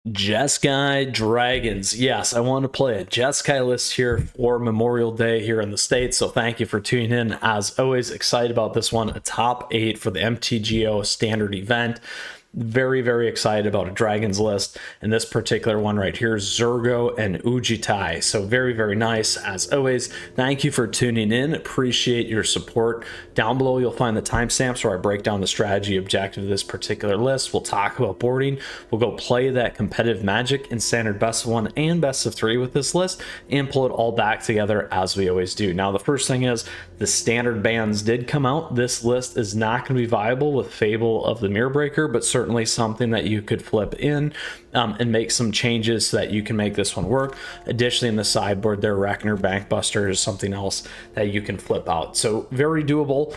Jeskai Dragons. Yes, I want to play a Jeskai list here for Memorial Day here in the States. So thank you for tuning in. As always, excited about this one. A top 8 for the MTGO Standard Event. Very excited about a Dragons list. And this particular one right here, Zurgo and Ujitai. So very nice. As always, thank you for tuning in. Appreciate your support. Down below, you'll find the timestamps where I break down the strategy objective of this particular list. We'll talk about boarding. We'll go play that competitive Magic in standard best of 1 and best of 3 with this list and pull it all back together as we always do. Now, the first thing is the standard bans did come out. This list is not going to be viable with Fable of the Mirrorbreaker, but certainly something that you could flip in and make some changes so that you can make this one work. Additionally, in the sideboard there, Reckoner Bankbuster is something else that you can flip out. So very doable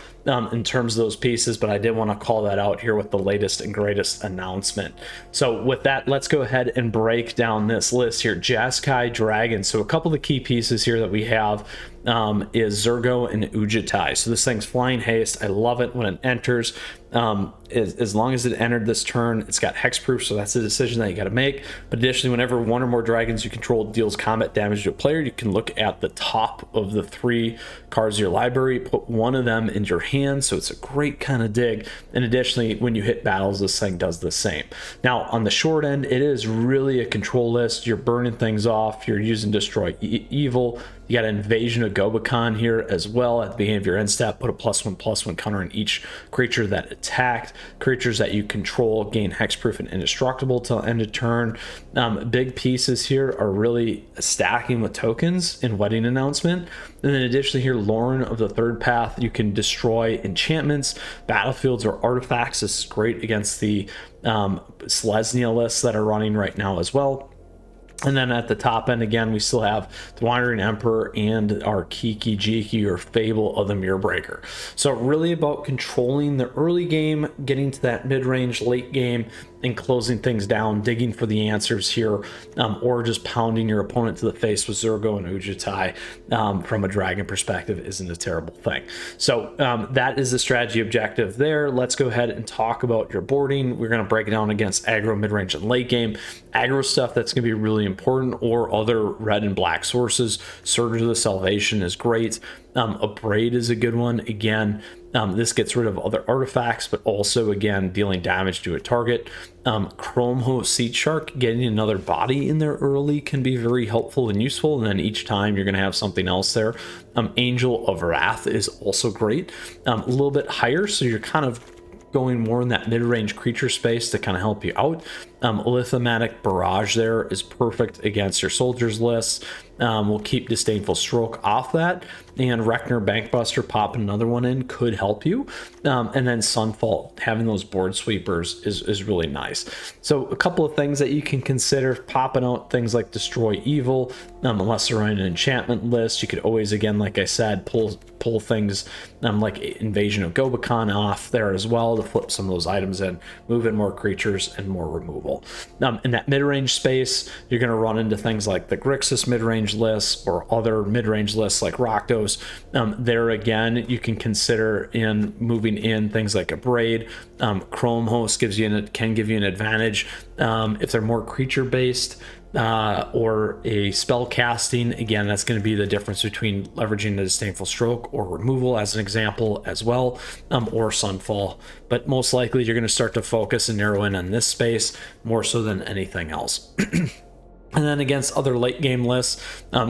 in terms of those pieces, but I did want to call that out here with the latest and greatest announcement. So with that, let's go ahead and break down this list here. Jeskai Dragons. So a couple of the key pieces here that we have is Zurgo and Ujitai. So this thing's flying haste. I love it when it enters. As long as it entered this turn, it's got hexproof, so that's a decision that you got to make. But additionally, whenever one or more dragons you control deals combat damage to a player, you can look at the top of the 3 cards of your library, put one of them in your hand, so it's a great kind of dig. And additionally, when you hit battles, this thing does the same. Now, on the short end, it is really a control list. You're burning things off. You're using Destroy Evil. You got an Invasion of Gobakon here as well at the beginning of your end step. Put a +1/+1 counter on each creature that attacked. Creatures that you control gain hexproof and indestructible till end of turn. Big pieces here are really stacking with tokens in Wedding Announcement. And then additionally here, Lauren of the Third Path. You can destroy enchantments, battlefields, or artifacts. This is great against the Selesnya lists that are running right now as well. And then at the top end, again, we still have the Wandering Emperor and our Kiki Jiki or Fable of the Mirrorbreaker. So really about controlling the early game, getting to that mid-range, late game, and closing things down, digging for the answers here, or just pounding your opponent to the face with Zurgo and Ujitai from a dragon perspective isn't a terrible thing. So that is the strategy objective there. Let's go ahead and talk about your boarding. We're going to break it down against aggro, mid-range, and late game. Aggro stuff that's going to be really important, or other red and black sources. Surge of the Salvation is great. A Braid is a good one. Again, this gets rid of other artifacts, but also, again, dealing damage to a target. Chromeho Seed Shark, getting another body in there early can be very helpful and useful, and then each time you're going to have something else there. Angel of Wrath is also great. A little bit higher, so you're kind of going more in that mid-range creature space to kind of help you out. Lithomatic Barrage there is perfect against your soldiers lists. We'll keep Disdainful Stroke off that, and Reckoner Bankbuster, pop another one in, could help you. And then Sunfall, having those board sweepers is really nice. So a couple of things that you can consider popping out, things like Destroy Evil. Unless they're on an enchantment list, you could always, again, like I said, pull things like Invasion of Gobakon off there as well to flip some of those items in, move in more creatures and more removal. In that mid-range space, you're going to run into things like the Grixis mid-range lists or other mid-range lists like Rakdos. There again, you can consider in moving in things like a Braid. Chrome Host can give you an advantage if they're more creature-based. Or a spell casting. Again, that's going to be the difference between leveraging the Disdainful Stroke or removal as an example as well, or Sunfall. But most likely you're going to start to focus and narrow in on this space more so than anything else. And then against other late game lists,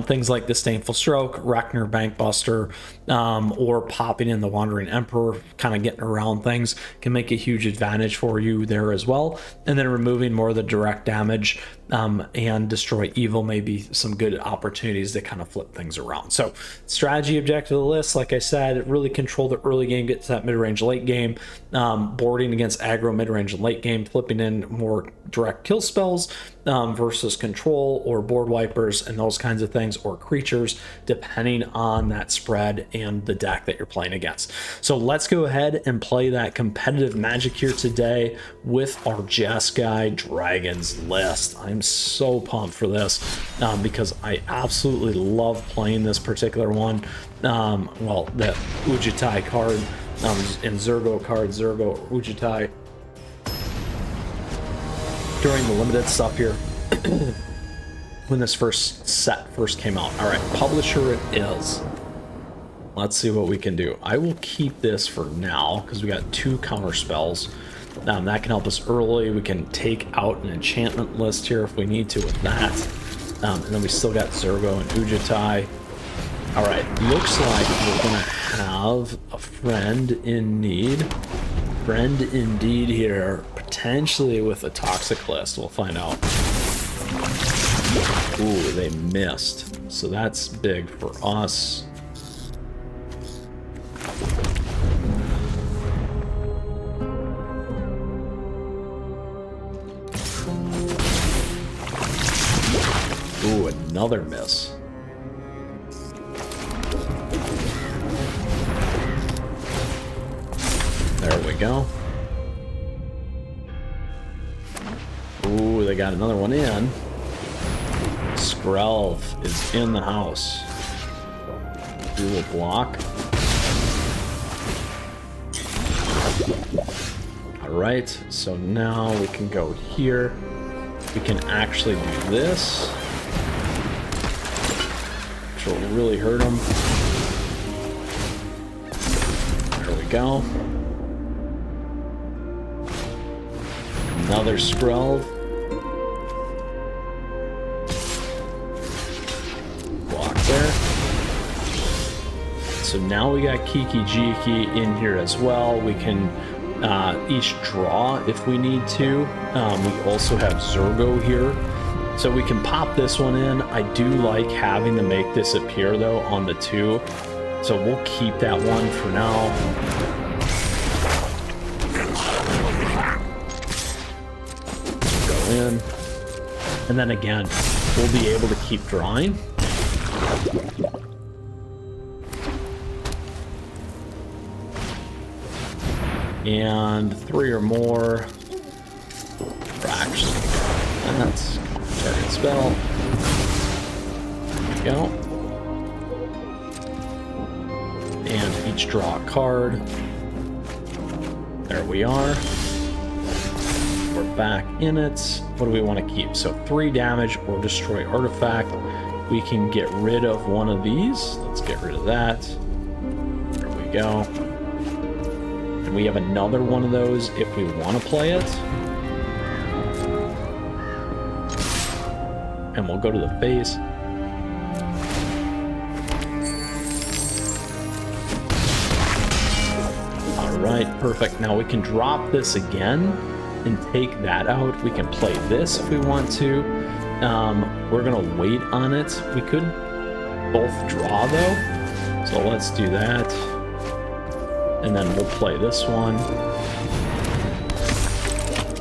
things like Disdainful Stroke, Reckoner Bankbuster, or popping in the Wandering Emperor, kind of getting around things, can make a huge advantage for you there as well. And then removing more of the direct damage and Destroy Evil may be some good opportunities to kind of flip things around. So strategy objective of the list, like I said, really control the early game, get to that mid-range, late game, boarding against aggro, mid-range, and late game, flipping in more direct kill spells versus control or board wipers and those kinds of things, or creatures, depending on that spread and the deck that you're playing against. So let's go ahead and play that competitive Magic here today with our Jeskai Dragons list. I'm so pumped for this because I absolutely love playing this particular one. Well, the Ujitai card and Zurgo card, Zurgo Ujitai. during the limited stuff here when this set first came out. All right, publisher it is. Let's see what we can do. I will keep this for now because we got 2 counter spells. That can help us early. We can take out an enchantment list here if we need to with that. And then we still got Zergo and Ujitai. All right, looks like we're gonna have a friend in need. Friend indeed here, potentially with a toxic list. We'll find out. Ooh, they missed. So that's big for us. Ooh, another miss. There we go. Ooh, they got another one in. Skrelv is in the house. Dual block. Alright, so now we can go here. We can actually do this, which will really hurt him. There we go. Another Skrelv. Block there. So now we got Kiki Jiki in here as well. We can each draw if we need to. We also have Zergo here. So we can pop this one in. I do like having to make this appear though on the 2. So we'll keep that one for now. In. And then again, we'll be able to keep drawing. And 3 or more. Fraction. That's target spell. There we go. And each draw a card. There we are. We're back in it. What do we want to keep? So 3 damage or destroy artifact. We can get rid of one of these. Let's get rid of that. There we go. And we have another one of those if we want to play it. And we'll go to the face. All right, perfect. Now we can drop this again and take that out. We can play this if we want to. We're gonna wait on it. We could both draw though, so let's do that. And then we'll play this one.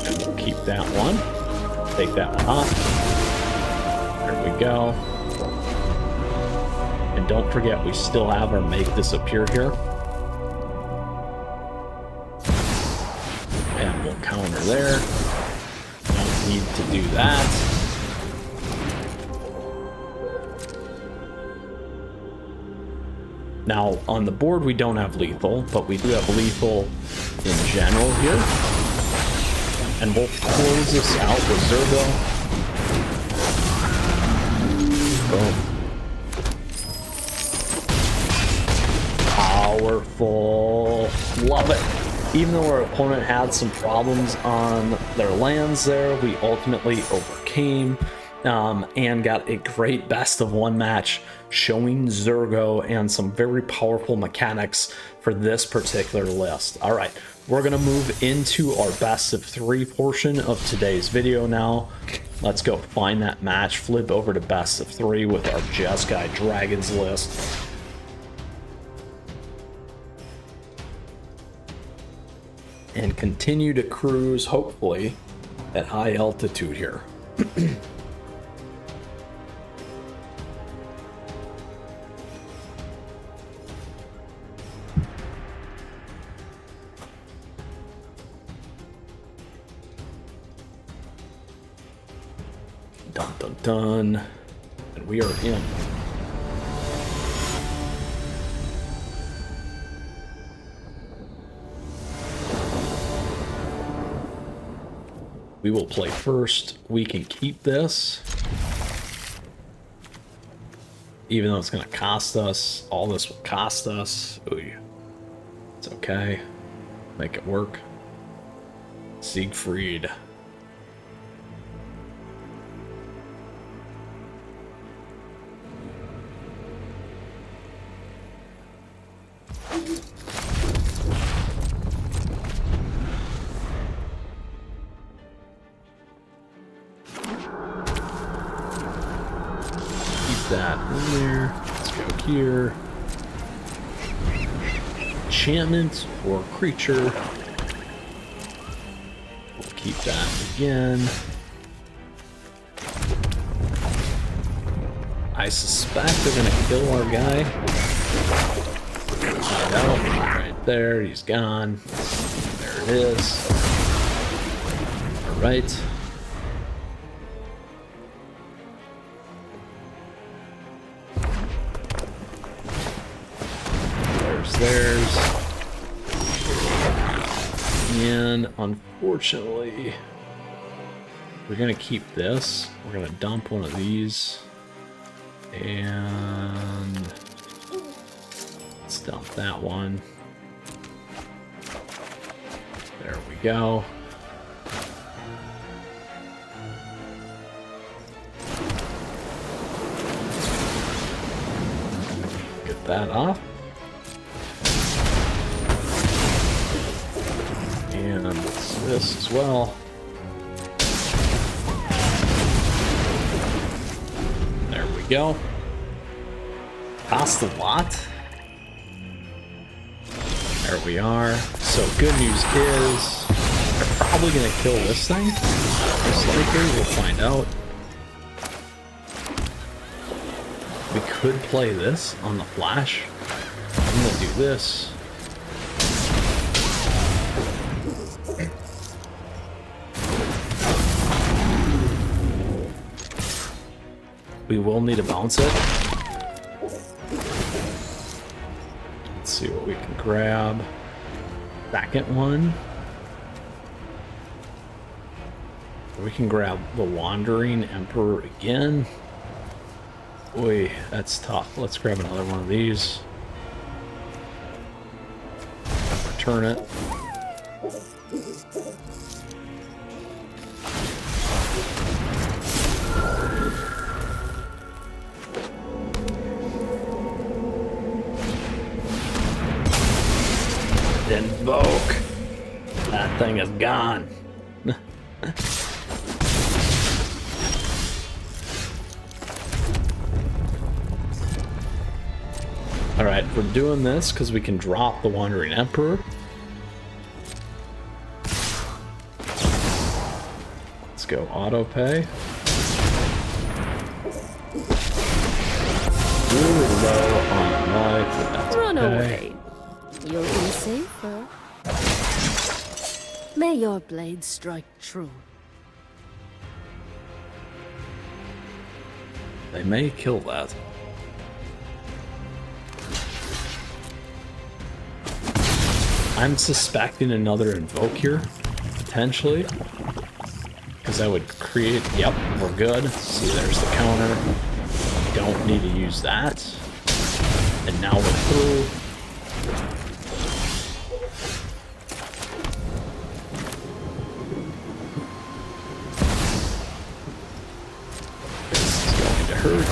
And we'll keep that one. Take that one off. There we go. And don't forget, we still have our make this appear here. And we'll counter there. Don't need to do that. Now, on the board, we don't have lethal, but we do have lethal in general here. And we'll close this out with Zergo. Boom. Powerful. Love it. Even though our opponent had some problems on their lands there, we ultimately overcame. And got a great best of 1 match showing Zergo and some very powerful mechanics for this particular list. All right, we're gonna move into our best of 3 portion of today's video now. Let's go find that match, flip over to best of 3 with our Jeskai Dragons list. And continue to cruise, hopefully, at high altitude here. Dun dun dun. And we are in. We will play first. We can keep this. Even though it's going to cost us. All this will cost us. Ooh, it's okay. Make it work. Siegfried. That in there. Let's go here. Enchantment or creature. We'll keep that again. I suspect they're gonna kill our guy. Find out. Right there, he's gone. There it is. Alright. Theirs. And unfortunately, we're gonna keep this. We're gonna dump one of these. And let's dump that one. There we go. Get that off. And this as well. There we go. Cost a lot. There we are. So good news is they're probably going to kill this thing. Most likely, we'll find out. We could play this on the flash. I'm going to do this. We will need to bounce it. Let's see what we can grab. Second one. We can grab the Wandering Emperor again. Boy, that's tough. Let's grab another one of these. Return it. Invoke. That thing is gone. Alright, we're doing this because we can drop the Wandering Emperor. Let's go auto pay. Really low on life, but that's Run okay. away. You'll be safer. May your blade strike true. They may kill that. I'm suspecting another invoke here, potentially. Because I would create, yep, we're good. See, there's the counter. Don't need to use that. And now we're through. This is going to hurt.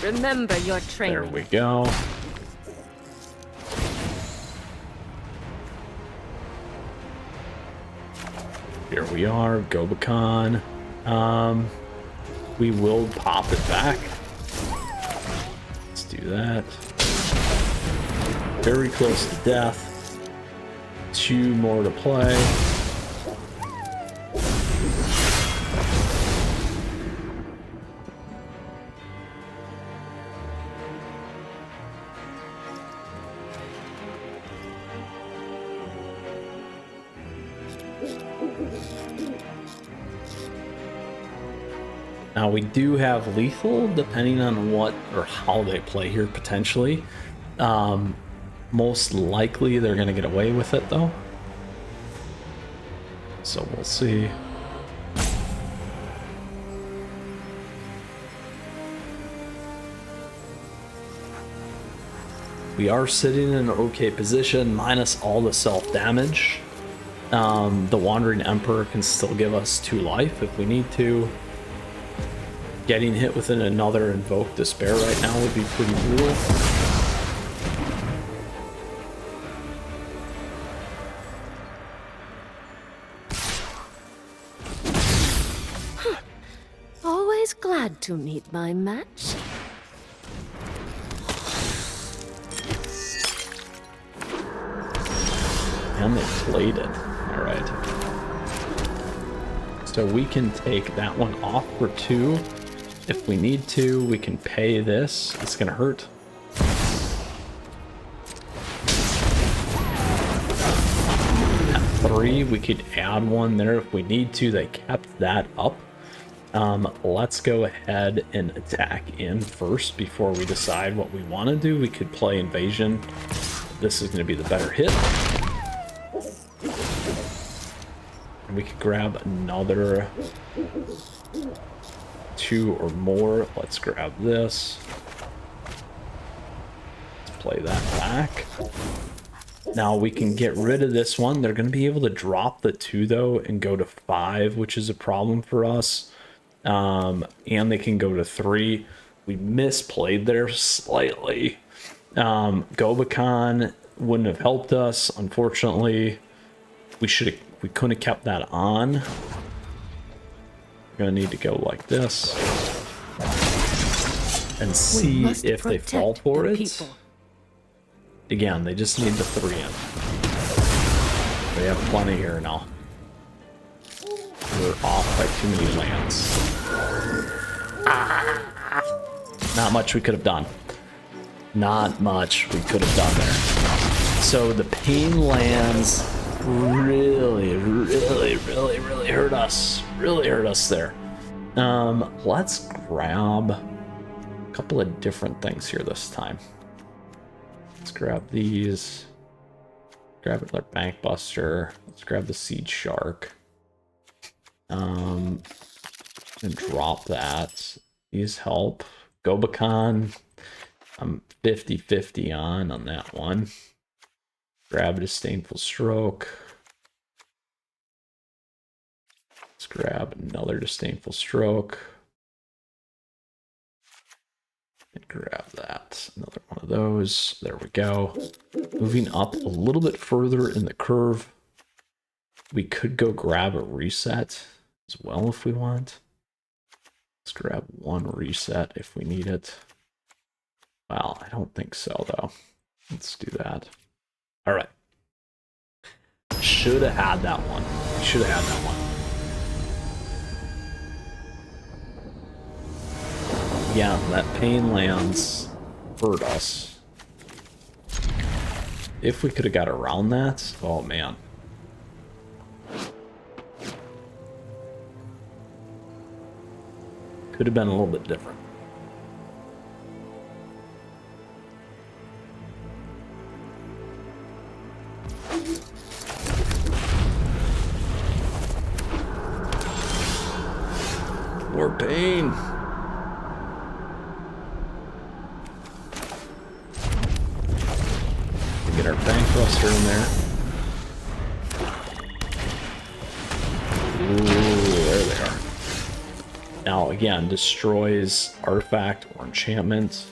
Remember your training. There we go. Here we are, Gobakon. We will pop it back. Let's do that. Very close to death. 2 more to play. Now we do have lethal, depending on what or how they play here, potentially. Most likely they're going to get away with it, though. So we'll see. We are sitting in an okay position, minus all the self-damage. The Wandering Emperor can still give us 2 life if we need to. Getting hit with another Invoke Despair right now would be pretty brutal. Always glad to meet my match. And they played it. Alright. So we can take that one off for 2. If we need to, we can pay this. It's gonna hurt. At 3, we could add 1 there if we need to. They kept that up. Let's go ahead and attack in first before we decide what we want to do. We could play Invasion. This is going to be the better hit. And we could grab another 2 or more. Let's grab this. Let's play that back. Now we can get rid of this one. They're going to be able to drop the 2 though and go to 5, which is a problem for us. And they can go to 3. We misplayed there slightly. Gobakon wouldn't have helped us, unfortunately. We couldn't have kept that on. We're gonna need to go like this and see if they fall for it. Again, they just need the 3 in. They have plenty here now. We're off by too many lands. Not much we could have done. Not much we could have done there. So the pain lands really hurt us. Really hurt us there. Let's grab a couple of different things here this time. Let's grab these. Grab another Bank Buster. Let's grab the Siege Shark. And drop that. These help. Gobakon, I'm 50-50 on that one. Grab a Disdainful Stroke. Let's grab another Disdainful Stroke. And grab that. Another one of those. There we go. Moving up a little bit further in the curve. We could go grab a reset as well if we want. Let's grab 1 reset if we need it. Well, I don't think so though. Let's do that. All right. Should have had that one. Should have had that one. Yeah, that pain lands hurt us. If we could have got around that, oh man. Could have been a little bit different. More pain. Get our Bank Buster in there. Ooh, there they are. Now, again, destroys artifact or enchantment.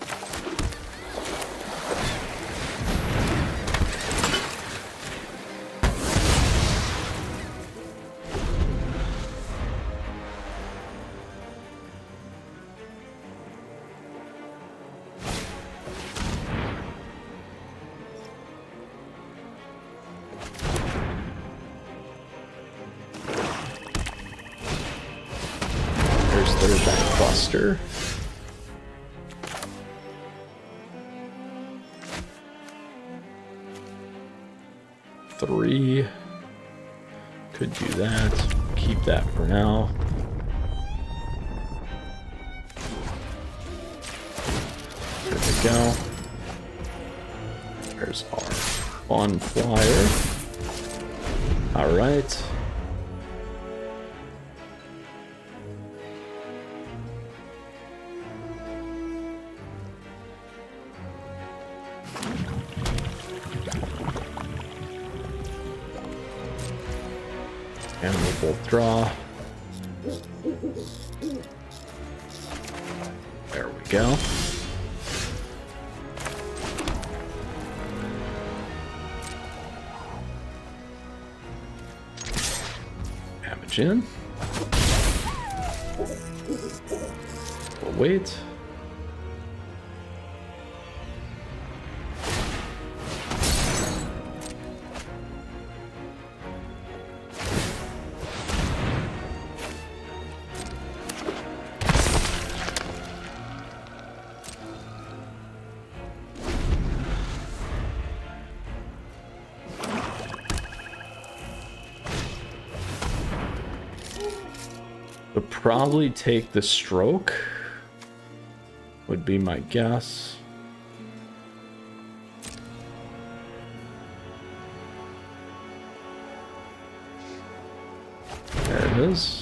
There's that Buster. Three. Could do that. Keep that for now. There we go. There's our fun flyer. All right. And we'll both draw. There we go. Damage in. We'll wait. Would probably take the stroke, would be my guess. There it is.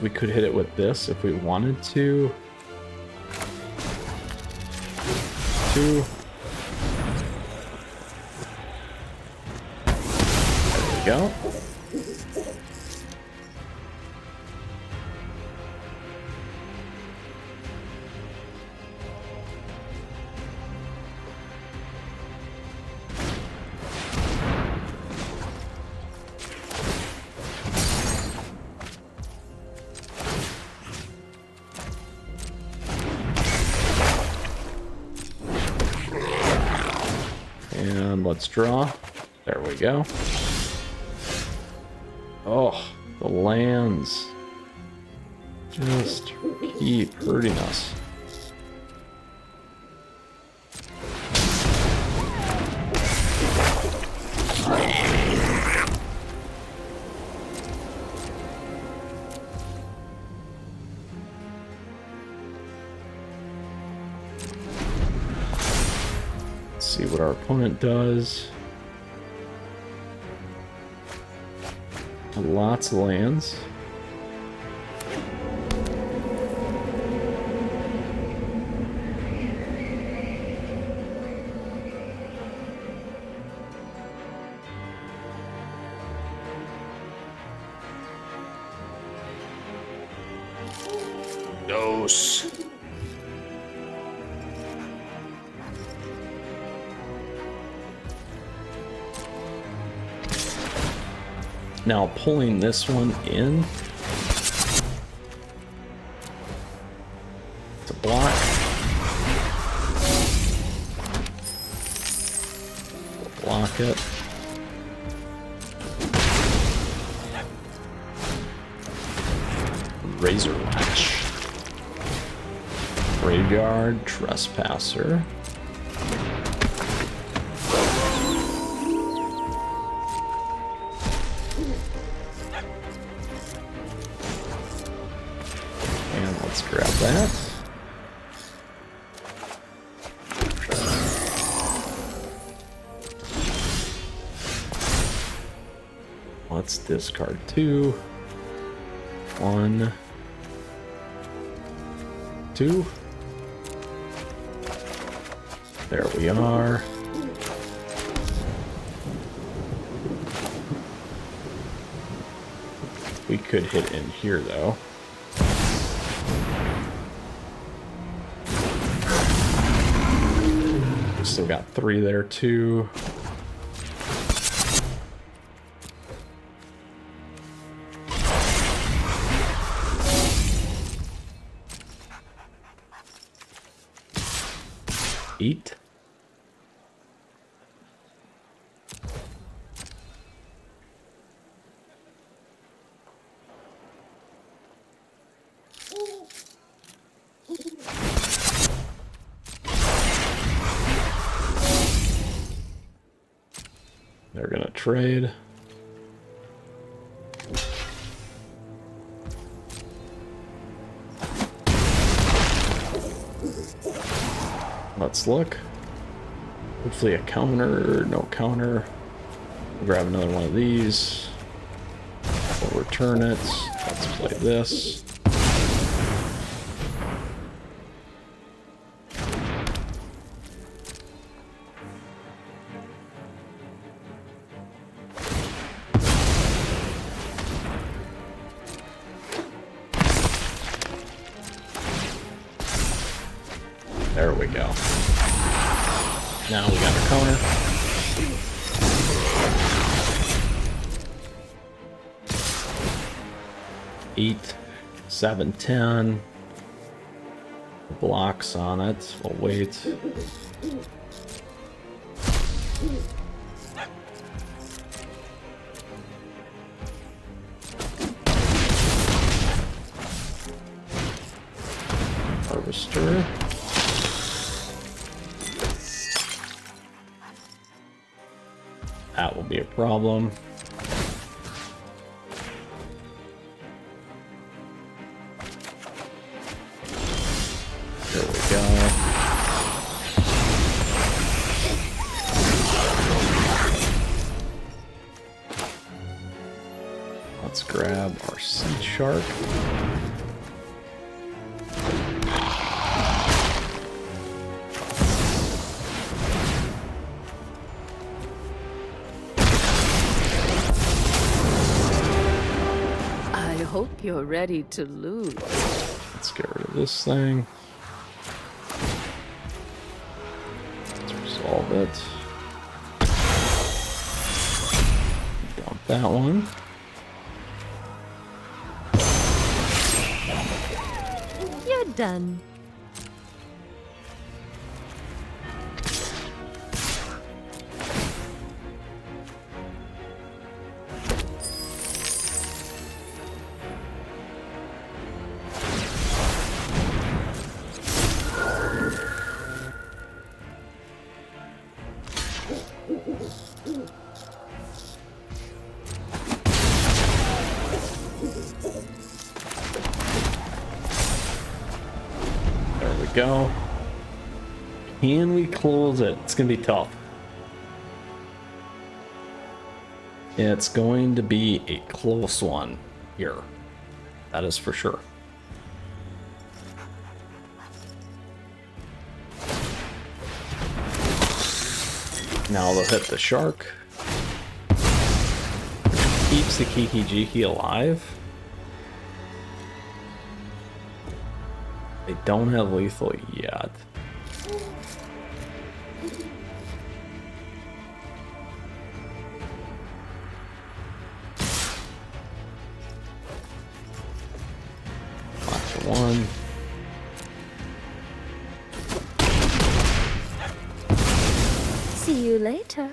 We could hit it with this if we wanted to. Two. There we go. Let's draw. There we go. Oh, the lands just keep hurting us. See what our opponent does. Lots of lands. Dose. Now pulling this one in to block. Block it. Razor Lash. Graveyard Trespasser. Let's grab that. Let's discard 2. 1, 2. There we are. We could hit in here though. Still got 3 there too. Eat. afraid. Let's look. Hopefully a counter, no counter. Grab another one of these. We'll return it. Let's play this. There we go. Now we got our counter. Eight, 7, 10. Blocks on it. We'll wait. Harvester. That will be a problem. There we go. Let's grab our Sea Shark. Hope you're ready to lose. Let's get rid of this thing. Let's resolve it. Dump that one. You're done. Go. Can we close it? It's gonna be tough. It's going to be a close one here. That is for sure. Now they'll hit the shark, which keeps the Kiki Jiki alive. They don't have lethal yet. Watch one. See you later.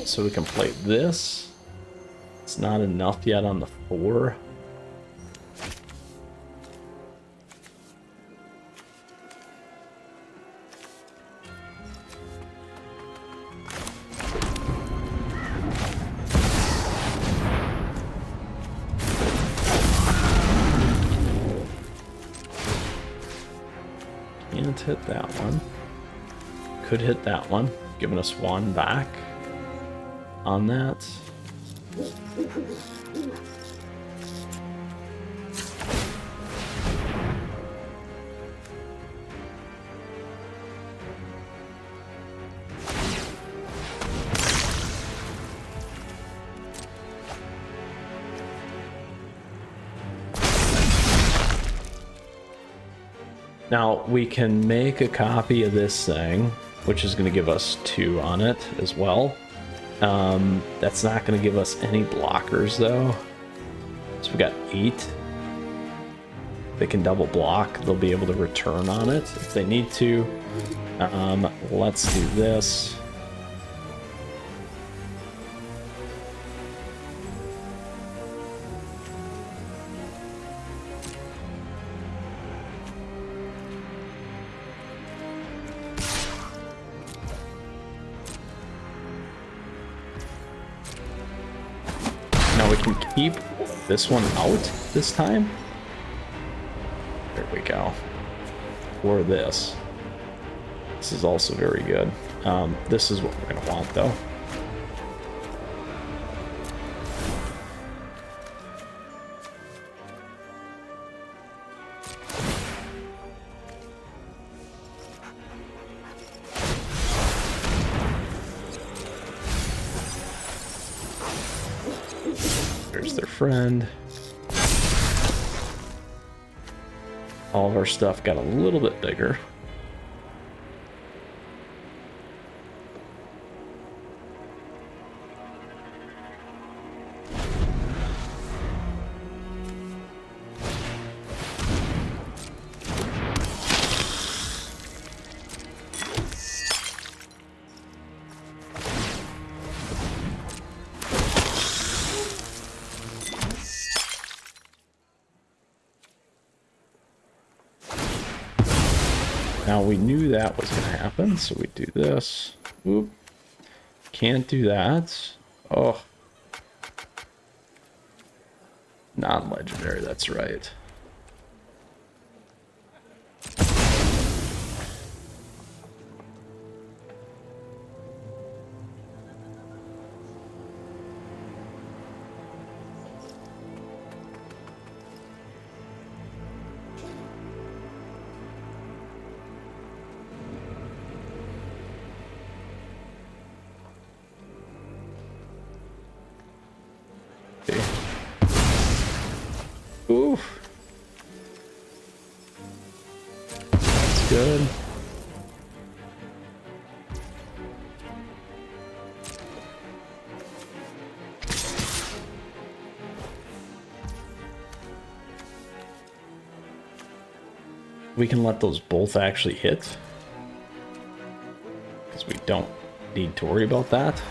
So we can play this. It's not enough yet on the 4. Can't hit that one. Could hit that one, giving us 1 back on that. Now we can make a copy of this thing, which is going to give us 2 on it as well. That's not going to give us any blockers though. So we got 8. They can double block. They'll be able to return on it if they need to. Let's do this. Now we can keep this one out this time. There we go. Or this. This is also very good. This is what we're going to want, though. There's their friend. All of our stuff got a little bit bigger. Now we knew that was going to happen, so we do this. Oop. Can't do that. Oh. Non-legendary, that's right. Oof. That's good. We can let those both actually hit, because we don't need to worry about that.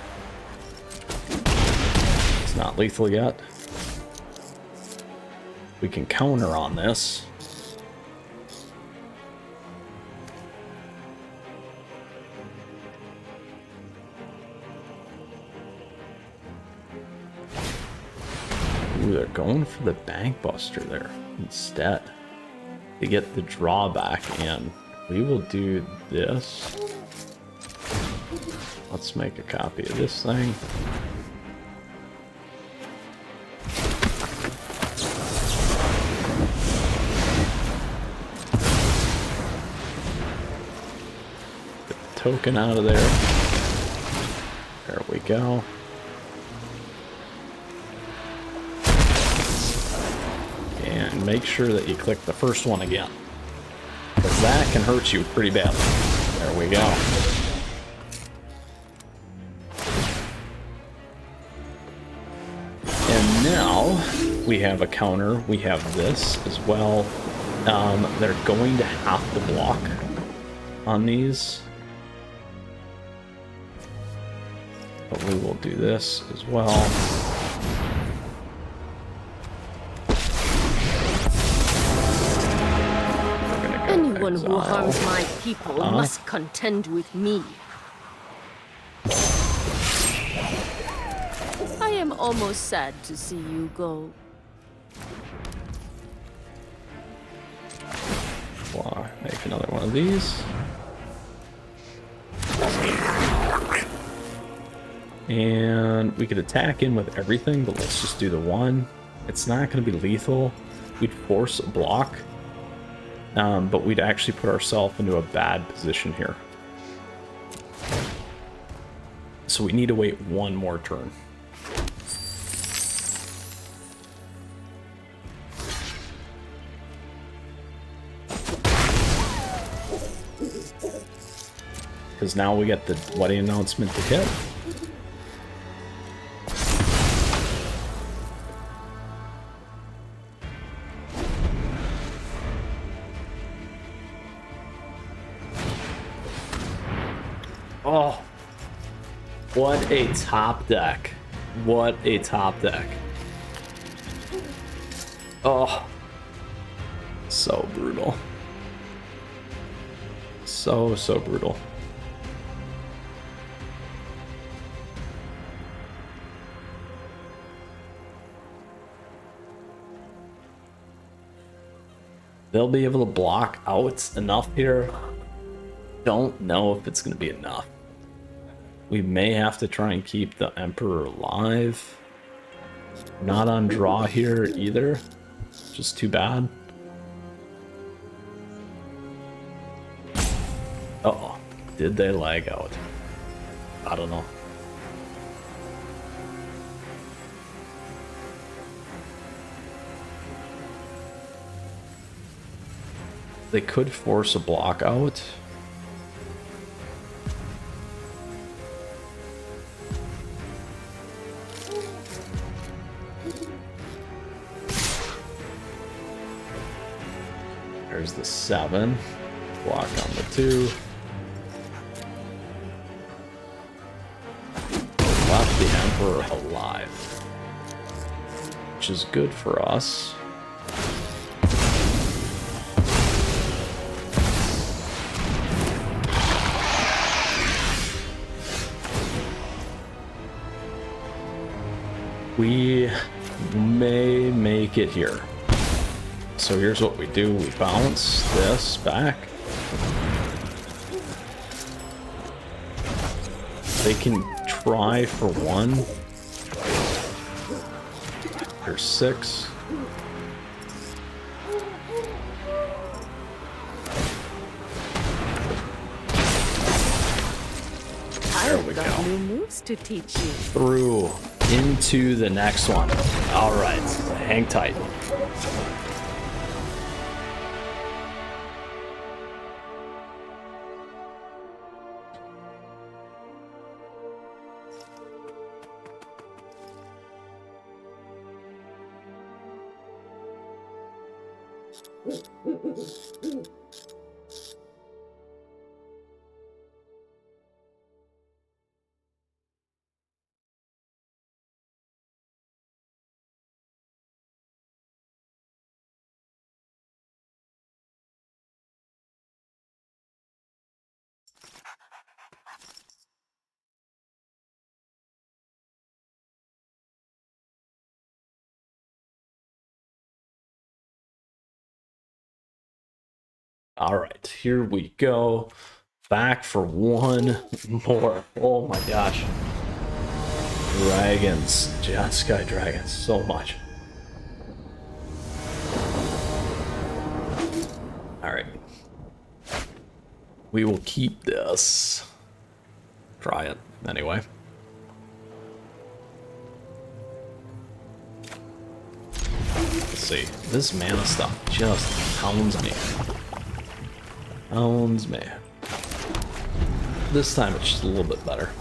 It's not lethal yet. We can counter on this. Ooh, they're going for the Bank Buster there instead to get the drawback in. We will do this. Let's make a copy of this thing. Token out of there. There we go. And make sure that you click the first one again, because that can hurt you pretty badly. There we go. And now we have a counter. We have this as well. They're going to have to block on these. But we will do this as well. Anyone who harms my people must contend with me. I am almost sad to see you go. Well, make another one of these. And we could attack in with everything, but let's just do the one. It's not going to be lethal. We'd force a block, but we'd actually put ourselves into a bad position here. So we need to wait one more turn. Because now we get the wedding announcement to hit. Oh, what a top deck. What a top deck. Oh, so brutal. So brutal. they'll be able to block out enough here. Don't know if it's going to be enough. We may have to try and keep the Emperor alive. Not on draw here either. Just too bad. Uh-oh. Did they lag out? I don't know. They could force a block out. There's the 7. Block on the 2. Left the Emperor alive, which is good for us. We may make it here. So here's what we do. We bounce this back. They can try for 1. There's 6. There we go. New moves to teach you. Through into the next one. All right, hang tight. All right, here we go. Back for one more. Oh my gosh. Dragons. Jeskai Dragons. So much. All right. We will keep this. Try it anyway. Let's see. This mana stuff just pounds me. Pounds me. This time it's just a little bit better.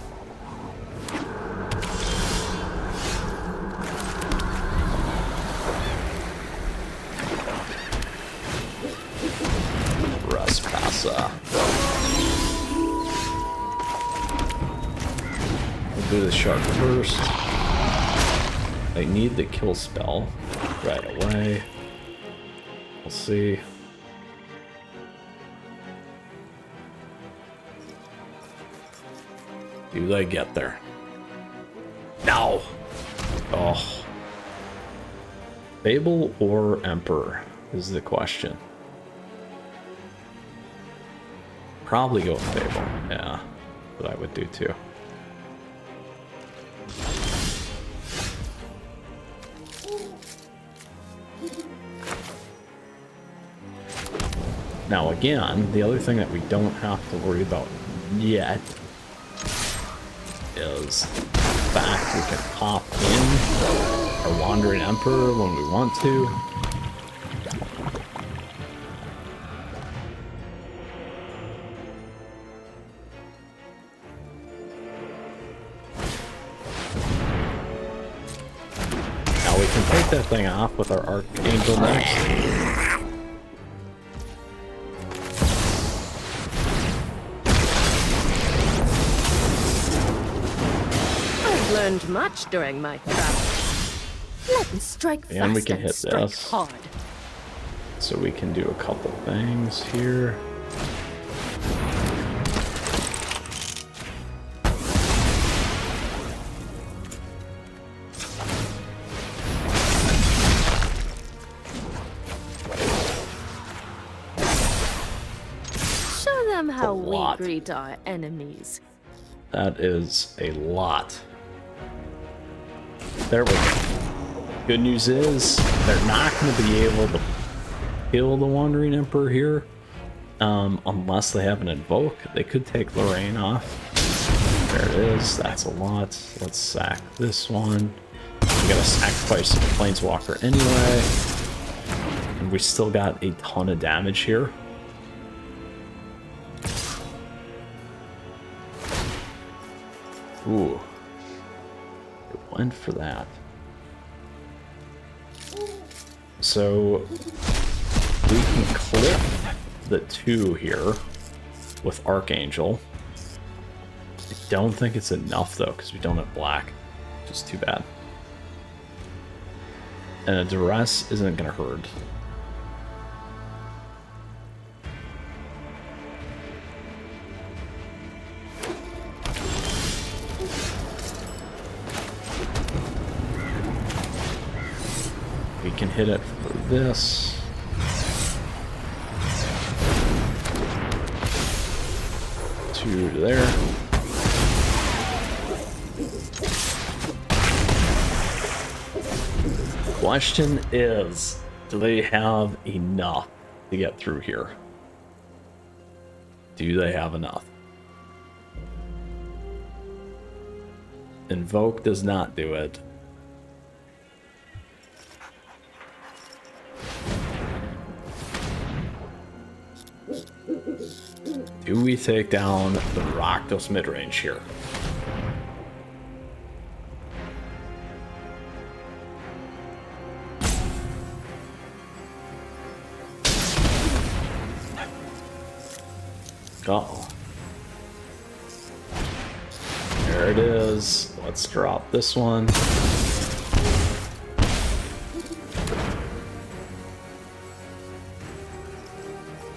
Respasa. We'll do the shark first. I need the kill spell right away. We'll see. Do they get there? No! Oh. Fable or Emperor is the question. Probably go with Fable. Yeah, but I would do too. Now again, the other thing that we don't have to worry about yet is the fact we can pop in our Wandering Emperor when we want to. Now we can take that thing off with our Archangel next. Learned much during my travels. Let me strike fast And we can hit strike this. hard. So we can do a couple things here. Somehow we lot. greet our enemies. That is a lot. There we go. Good news is they're not going to be able to kill the Wandering Emperor here unless they have an invoke. They could take Lorraine off. There it is. That's a lot. Let's sack this one. We gotta sacrifice the Planeswalker anyway. And we still got a ton of damage here. Ooh. It went for that. So we can clip the 2 here with Archangel. I don't think it's enough though, because we don't have black, which is too bad. And a duress isn't gonna hurt. We can hit it for this. Two there. Question is, do they have enough to get through here? Do they have enough? Invoke does not do it. Do we take down the Rakdos midrange here? Uh-oh. There it is. Let's drop this one.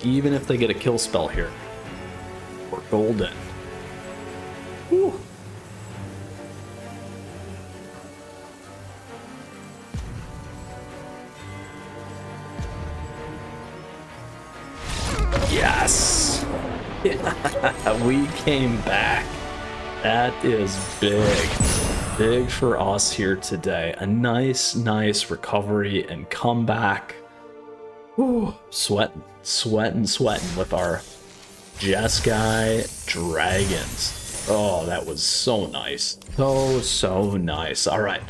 Even if they get a kill spell here, we're golden. Whew. Yes! We came back. That is big. Big for us here today. A nice recovery and comeback. Whew. Sweating with our Jeskai Dragons. Oh, that was so nice. So nice. All right.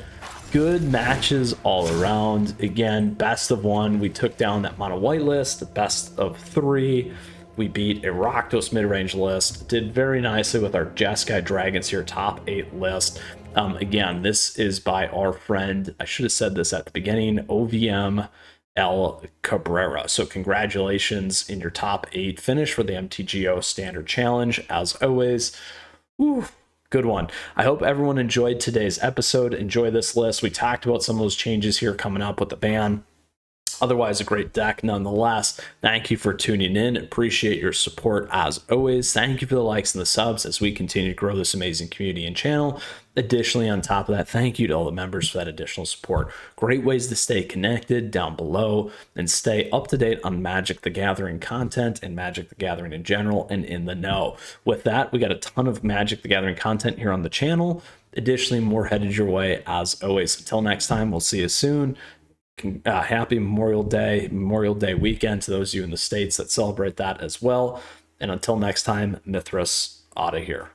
Good matches all around. Again, best of 1. We took down that mono white list. Best of 3. We beat a Rakdos mid-range list. Did very nicely with our Jeskai Dragons here, top 8 list. Again, this is by our friend, I should have said this at the beginning, OVM El Cabrera. So congratulations in your top 8 finish for the MTGO Standard Challenge. As always, whew, good one. I hope everyone enjoyed today's episode. Enjoy this list. We talked about some of those changes here coming up with the ban. Otherwise, a great deck nonetheless. Thank you for tuning in. Appreciate your support as always. Thank you for the likes and the subs as we continue to grow this amazing community and channel. Additionally, on top of that, thank you to all the members for that additional support. Great ways to stay connected down below and stay up to date on Magic the Gathering content and Magic the Gathering in general and in the know. With that, we got a ton of Magic the Gathering content here on the channel. Additionally, more headed your way as always. Until next time, we'll see you soon. Happy Memorial Day weekend to those of you in the States that celebrate that as well. And until next time, Mythras out of here.